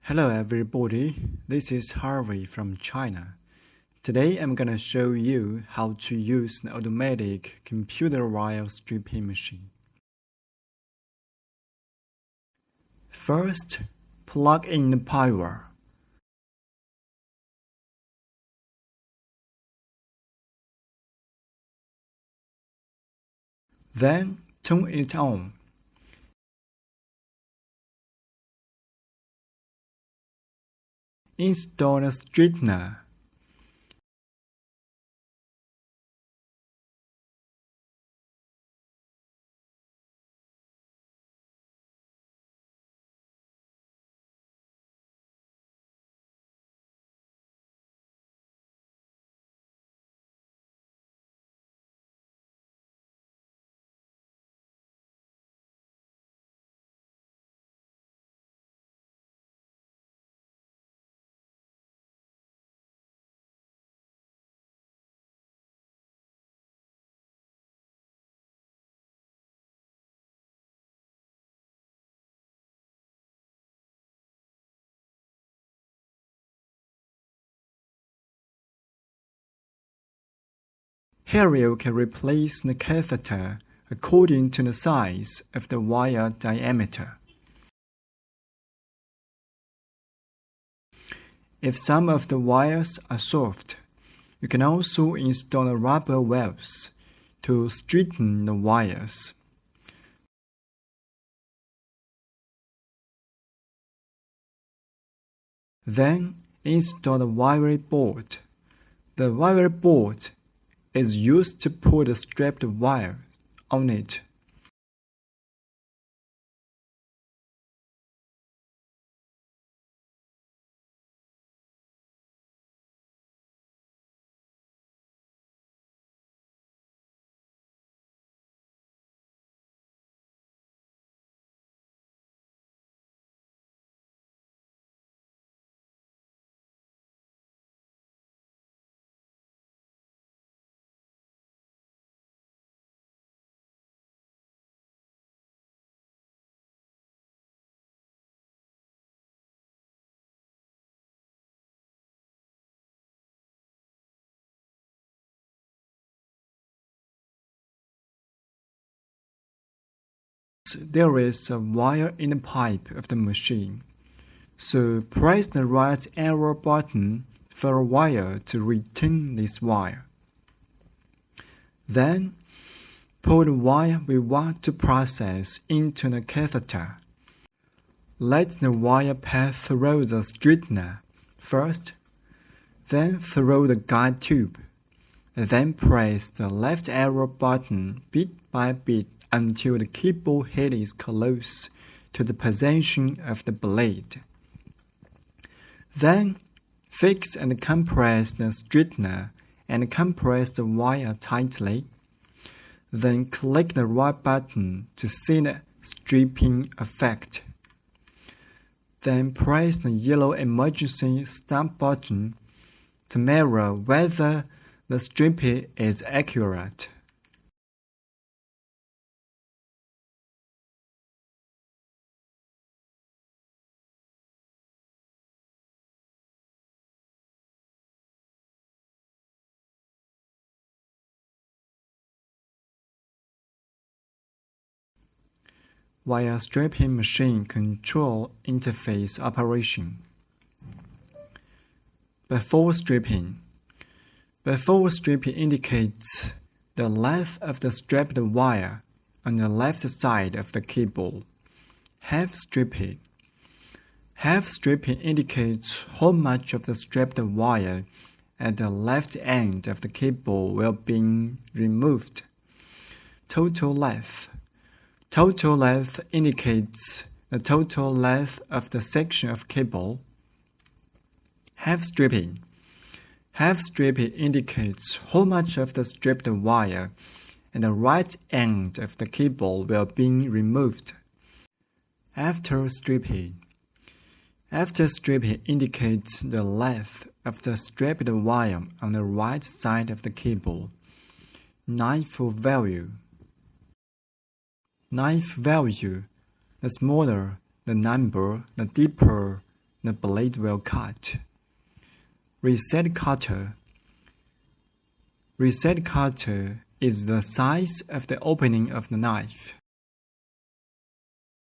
Hello everybody, this is Harvey from China. Today I'm gonna show you how to use an automatic computer wire stripping machine. First, plug in the power. Then turn it on. Install the straightener. Here you can replace the catheter according to the size of the wire diameter. If some of the wires are soft, you can also install rubber wells to straighten the wires. Then install the wiring board. The wiring board is used to put the strapped wire on it. There is a wire in the pipe of the machine, so press the right arrow button for a wire to return this wire. Then, pull the wire we want to process into the catheter. Let the wire pass through the straightener first, then through the guide tube, and then press the left arrow button bit by bit until the keyboard head is close to the position of the blade. Then, fix and compress the straightener and compress the wire tightly. Then click the right button to see the stripping effect. Then press the yellow emergency stop button to measure whether the stripping is accurate. Wire stripping machine control interface operation. Before stripping. Before stripping indicates the length of the strapped wire on the left side of the cable. Half stripping. Half stripping indicates how much of the strapped wire at the left end of the cable will be removed. Total length. Total length indicates the total length of the section of cable. Half stripping. Half stripping indicates how much of the stripped wire at the right end of the cable will be removed. After stripping. After stripping indicates the length of the stripped wire on the right side of the cable. Knife value. Knife value. The smaller the number, the deeper the blade will cut. Reset cutter. Reset cutter is the size of the opening of the knife.